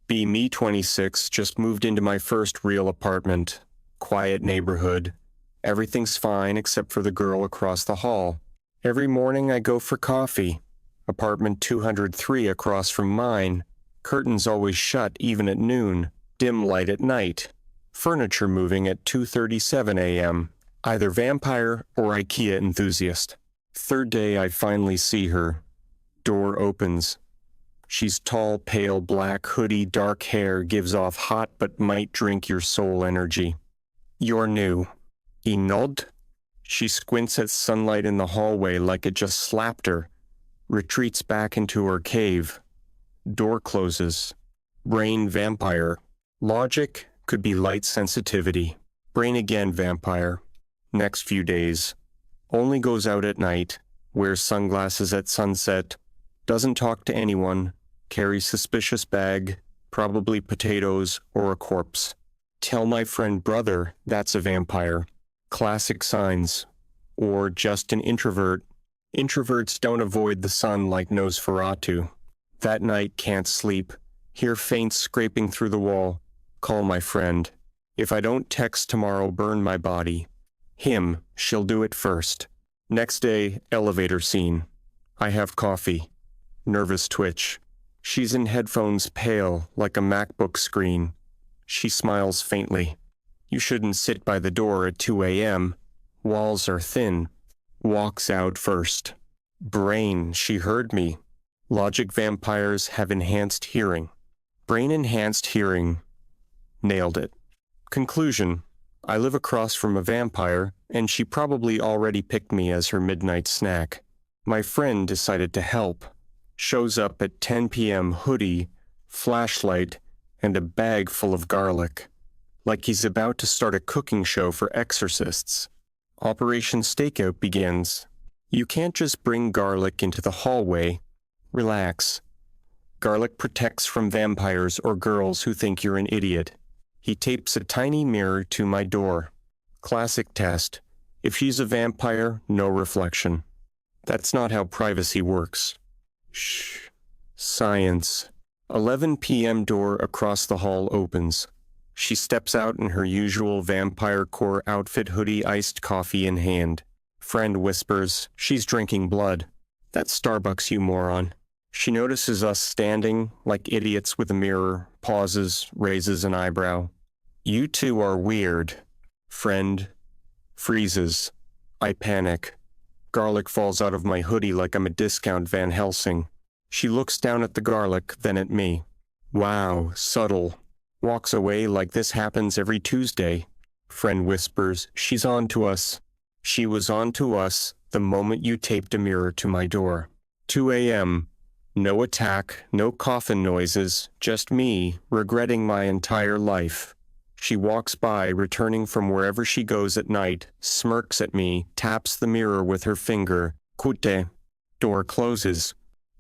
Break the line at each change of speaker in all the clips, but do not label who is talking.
Me 26, just moved into my first real apartment. Quiet neighborhood. Everything's fine except for the girl across the hall. Every morning I go for coffee. Apartment 203 across from mine. Curtains always shut even at noon. Dim light at night. Furniture moving at 2:37 a.m. Either vampire or IKEA enthusiast. Third day I finally see her. Door opens. She's tall, pale, black hoodie, dark hair, gives off hot but might drink your soul energy. You're new. I nod. She squints at sunlight in the hallway like it just slapped her. Retreats back into her cave. Door closes. Brain vampire. Logic could be light sensitivity. Brain again vampire. Next few days. Only goes out at night. Wears sunglasses at sunset. Doesn't talk to anyone. Carries suspicious bag. Probably potatoes or a corpse. Tell my friend brother that's a vampire. Classic signs. Or just an introvert. Introverts don't avoid the sun like Nosferatu. That night can't sleep. Hear faints scraping through the wall. Call my friend. If I don't text tomorrow, burn my body. Him, she'll do it first. Next day, elevator scene. I have coffee. Nervous twitch. She's in headphones, pale, like a MacBook screen. She smiles faintly. You shouldn't sit by the door at 2 a.m. Walls are thin. Walks out first. Brain, she heard me. Logic vampires have enhanced hearing. Brain enhanced hearing. Nailed it. Conclusion. I live across from a vampire, and she probably already picked me as her midnight snack. My friend decided to help. Shows up at 10 p.m. hoodie, flashlight, and a bag full of garlic. Like he's about to start a cooking show for exorcists. Operation Stakeout begins. You can't just bring garlic into the hallway. Relax. Garlic protects from vampires or girls who think you're an idiot. He tapes a tiny mirror to my door. Classic test. If she's a vampire, no reflection. That's not how privacy works. Shh. Science. 11 p.m. door across the hall opens. She steps out in her usual vampire core outfit, hoodie, iced coffee in hand. Friend whispers, she's drinking blood. That's Starbucks, you moron. She notices us standing like idiots with a mirror, pauses, raises an eyebrow. You two are weird. Friend freezes. I panic. Garlic falls out of my hoodie like I'm a discount Van Helsing. She looks down at the garlic, then at me. Wow, subtle. Walks away like this happens every Tuesday. Friend whispers, she's on to us. She was on to us the moment you taped a mirror to my door. 2 a.m. No attack, no coffin noises, just me, regretting my entire life. She walks by, returning from wherever she goes at night, smirks at me, taps the mirror with her finger. Kute. Door closes.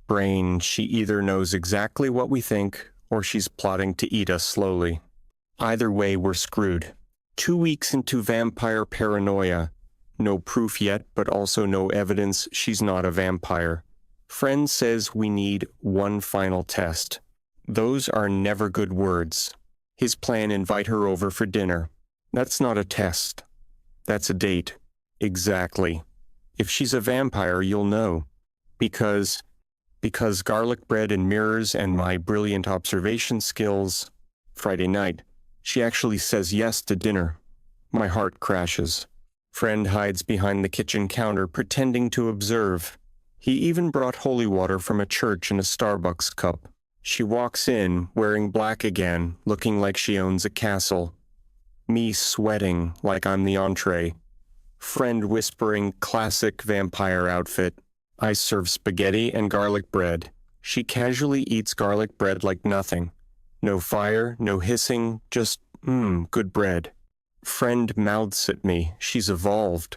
Brain, she either knows exactly what we think, or she's plotting to eat us slowly. Either way, we're screwed. 2 weeks into vampire paranoia. No proof yet, but also no evidence she's not a vampire. Friend says we need one final test. Those are never good words. His plan: invite her over for dinner. That's not a test. That's a date. Exactly. If she's a vampire, you'll know. Because garlic bread and mirrors and my brilliant observation skills. Friday night, she actually says yes to dinner. My heart crashes. Friend hides behind the kitchen counter, pretending to observe. He even brought holy water from a church in a Starbucks cup. She walks in, wearing black again, looking like she owns a castle. Me sweating like I'm the entree. Friend whispering, classic vampire outfit. I serve spaghetti and garlic bread. She casually eats garlic bread like nothing. No fire, no hissing, just, good bread. Friend mouths at me. She's evolved.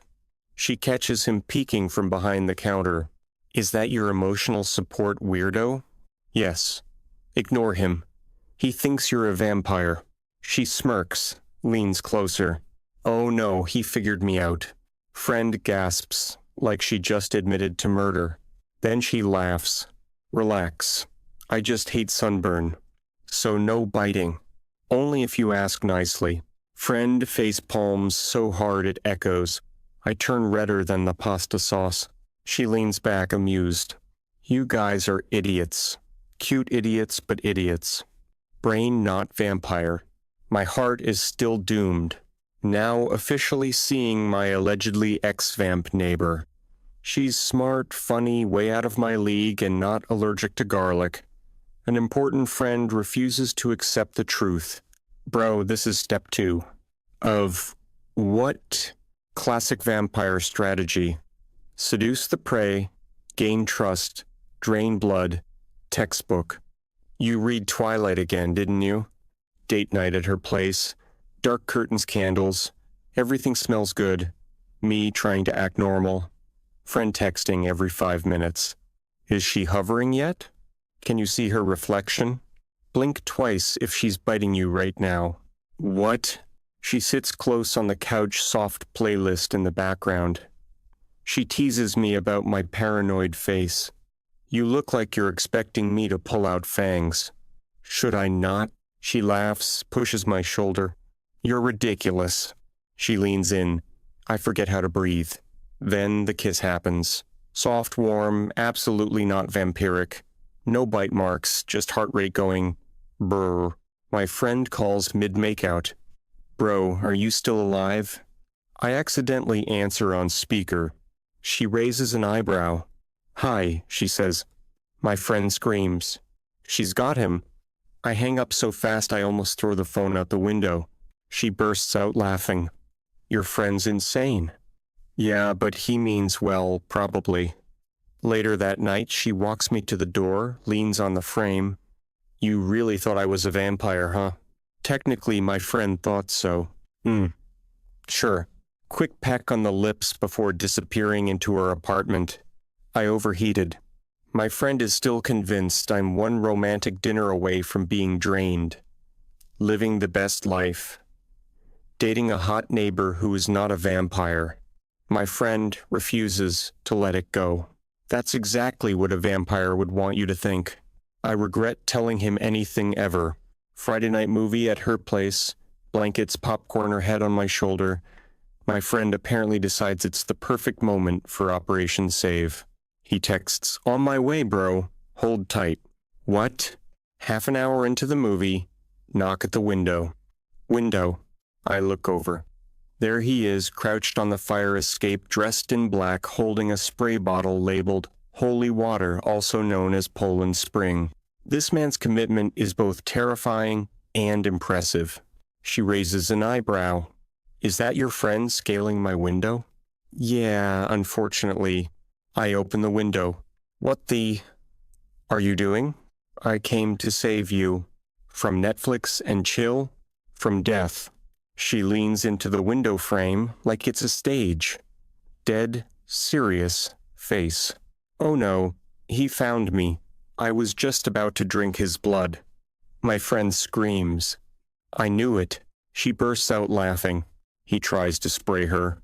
She catches him peeking from behind the counter. Is that your emotional support, weirdo? Yes. Ignore him. He thinks you're a vampire. She smirks, leans closer. Oh no, he figured me out. Friend gasps, like she just admitted to murder. Then she laughs. Relax. I just hate sunburn. So no biting. Only if you ask nicely. Friend face palms so hard it echoes. I turn redder than the pasta sauce. She leans back amused. You guys are idiots. Cute idiots, but idiots. Brain not vampire. My heart is still doomed. Now officially seeing my allegedly ex-vamp neighbor. She's smart, funny, way out of my league, and not allergic to garlic. An important friend refuses to accept the truth. Bro, this is step 2. Of what? Classic vampire strategy. Seduce the prey, gain trust, drain blood, textbook. You read Twilight again, didn't you? Date night at her place, dark curtains, candles, everything smells good. Me trying to act normal. Friend texting every 5 minutes. Is she hovering yet? Can you see her reflection? Blink twice if she's biting you right now. What? She sits close on the couch, soft playlist in the background. She teases me about my paranoid face. You look like you're expecting me to pull out fangs. Should I not? She laughs, pushes my shoulder. You're ridiculous. She leans in. I forget how to breathe. Then the kiss happens. Soft, warm, absolutely not vampiric. No bite marks, just heart rate going brr. My friend calls mid-makeout. Bro, are you still alive? I accidentally answer on speaker. She raises an eyebrow. Hi, she says. My friend screams. She's got him. I hang up so fast I almost throw the phone out the window. She bursts out laughing. Your friend's insane. Yeah, but he means well, probably. Later that night, she walks me to the door, leans on the frame. You really thought I was a vampire, huh? Technically, my friend thought so. Sure. Quick peck on the lips before disappearing into her apartment. I overheated. My friend is still convinced I'm one romantic dinner away from being drained. Living the best life. Dating a hot neighbor who is not a vampire. My friend refuses to let it go. That's exactly what a vampire would want you to think. I regret telling him anything ever. Friday night movie at her place, blankets, popcorn, her head on my shoulder. My friend apparently decides it's the perfect moment for Operation Save. He texts, on my way, bro. Hold tight. What? Half an hour into the movie, knock at the window. Window. I look over. There he is, crouched on the fire escape, dressed in black, holding a spray bottle labeled Holy Water, also known as Poland Spring. This man's commitment is both terrifying and impressive. She raises an eyebrow. Is that your friend scaling my window? Yeah, unfortunately. I open the window. What the... Are you doing? I came to save you. From Netflix and chill? From death. She leans into the window frame like it's a stage. Dead, serious face. Oh no, he found me. I was just about to drink his blood. My friend screams. I knew it. She bursts out laughing. He tries to spray her.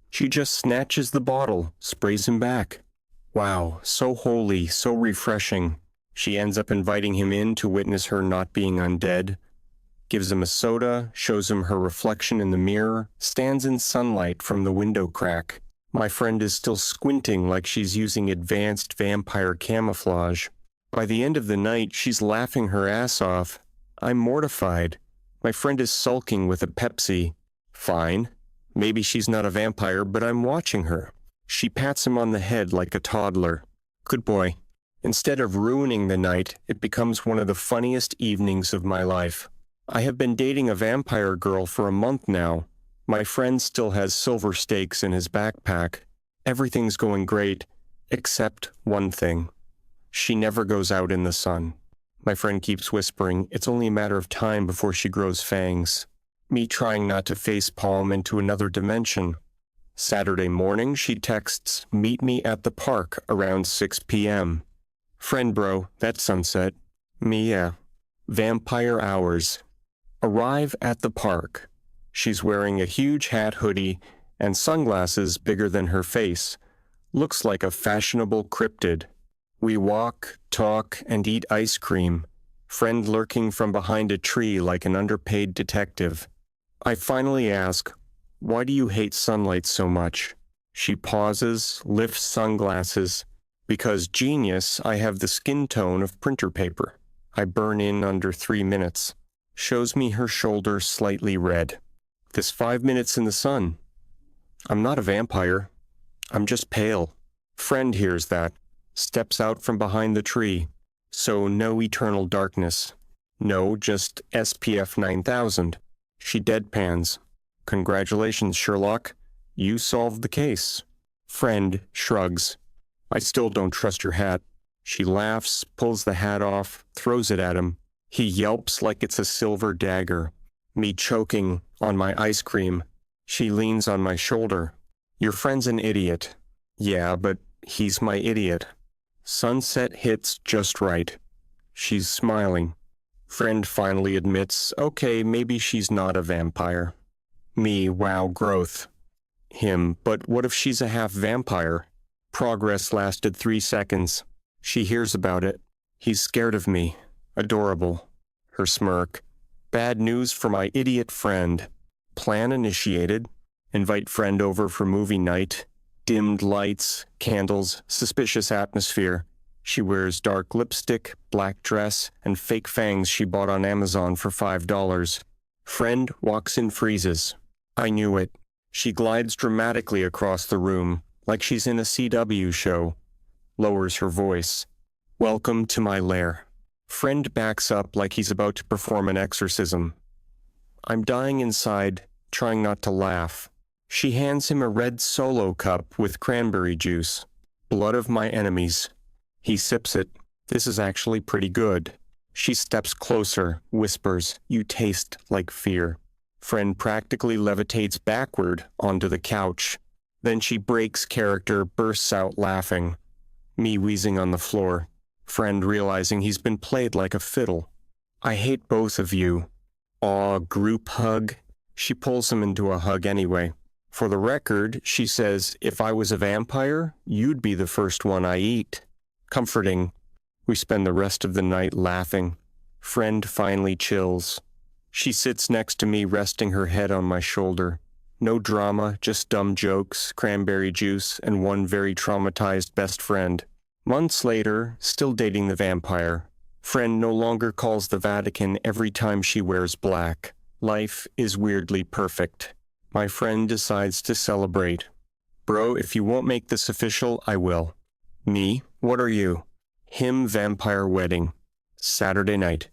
She just snatches the bottle, sprays him back. Wow, so holy, so refreshing. She ends up inviting him in to witness her not being undead. Gives him a soda, shows him her reflection in the mirror, stands in sunlight from the window crack. My friend is still squinting like she's using advanced vampire camouflage. By the end of the night, she's laughing her ass off. I'm mortified. My friend is sulking with a Pepsi. Fine. Maybe she's not a vampire, but I'm watching her. She pats him on the head like a toddler. Good boy. Instead of ruining the night, it becomes one of the funniest evenings of my life. I have been dating a vampire girl for a month now. My friend still has silver stakes in his backpack. Everything's going great, except one thing. She never goes out in the sun. My friend keeps whispering, it's only a matter of time before she grows fangs. Me trying not to facepalm into another dimension. Saturday morning, she texts, meet me at the park around 6 p.m. Friend bro, that's sunset. Me, yeah. Vampire hours. Arrive at the park. She's wearing a huge hat, hoodie, and sunglasses bigger than her face. Looks like a fashionable cryptid. We walk, talk, and eat ice cream. Friend lurking from behind a tree like an underpaid detective. I finally ask, "Why do you hate sunlight so much?" She pauses, lifts sunglasses. Because genius, I have the skin tone of printer paper. I burn in under 3 minutes. Shows me her shoulder slightly red. This 5 minutes in the sun. I'm not a vampire. I'm just pale. Friend hears that. Steps out from behind the tree. So no eternal darkness. No, just SPF 9000. She deadpans. Congratulations, Sherlock. You solved the case. Friend shrugs. I still don't trust your hat. She laughs, pulls the hat off, throws it at him. He yelps like it's a silver dagger. Me choking on my ice cream. She leans on my shoulder. Your friend's an idiot. Yeah, but he's my idiot. Sunset hits just right. She's smiling. Friend finally admits, okay, maybe she's not a vampire. Me, wow, growth. Him, but what if she's a half vampire? Progress lasted 3 seconds. She hears about it. He's scared of me. Adorable. Her smirk. Bad news for my idiot friend. Plan initiated. Invite friend over for movie night. Dimmed lights, candles, suspicious atmosphere. She wears dark lipstick, black dress, and fake fangs she bought on Amazon for $5. Friend walks in, freezes. I knew it. She glides dramatically across the room, like she's in a CW show. Lowers her voice. Welcome to my lair. Friend backs up like he's about to perform an exorcism. I'm dying inside, trying not to laugh. She hands him a red Solo cup with cranberry juice. Blood of my enemies. He sips it. This is actually pretty good. She steps closer, whispers, you taste like fear. Friend practically levitates backward onto the couch. Then she breaks character, bursts out laughing. Me wheezing on the floor. Friend realizing he's been played like a fiddle. I hate both of you. Aw, group hug. She pulls him into a hug anyway. For the record, she says, if I was a vampire, you'd be the first one I eat. Comforting. We spend the rest of the night laughing. Friend finally chills. She sits next to me, resting her head on my shoulder. No drama, just dumb jokes, cranberry juice, and one very traumatized best friend. Months later, still dating the vampire. Friend no longer calls the Vatican every time she wears black. Life is weirdly perfect. My friend decides to celebrate. Bro, if you won't make this official, I will. Me? What are you? Him vampire wedding. Saturday night.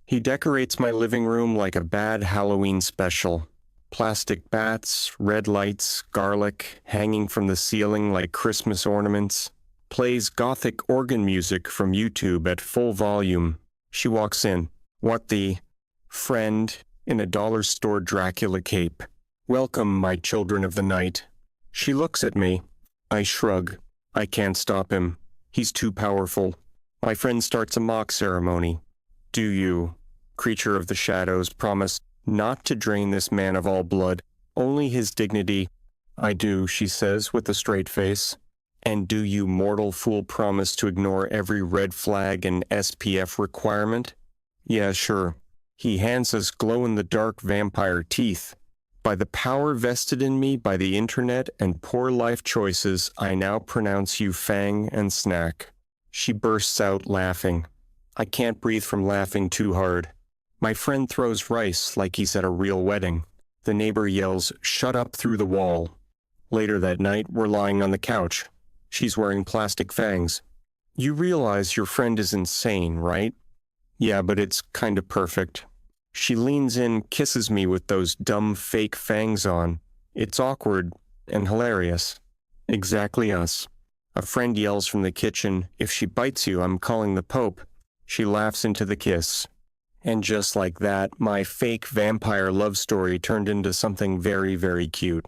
He decorates my living room like a bad Halloween special. Plastic bats, red lights, garlic, hanging from the ceiling like Christmas ornaments. Plays gothic organ music from YouTube at full volume. She walks in. What the? Friend, in a dollar store Dracula cape. Welcome, my children of the night. She looks at me. I shrug. I can't stop him. He's too powerful. My friend starts a mock ceremony. Do you, creature of the shadows, promise not to drain this man of all blood, only his dignity? I do, she says with a straight face. And do you, mortal fool, promise to ignore every red flag and SPF requirement? Yeah, sure. He hands us glow-in-the-dark vampire teeth. By the power vested in me by the internet and poor life choices, I now pronounce you Fang and Snack. She bursts out laughing. I can't breathe from laughing too hard. My friend throws rice like he's at a real wedding. The neighbor yells, shut up through the wall. Later that night, we're lying on the couch. She's wearing plastic fangs. You realize your friend is insane, right? Yeah, but it's kinda perfect. She leans in, kisses me with those dumb fake fangs on. It's awkward and hilarious. Exactly us. A friend yells from the kitchen, if she bites you, I'm calling the Pope. She laughs into the kiss. And just like that, my fake vampire love story turned into something very, very cute.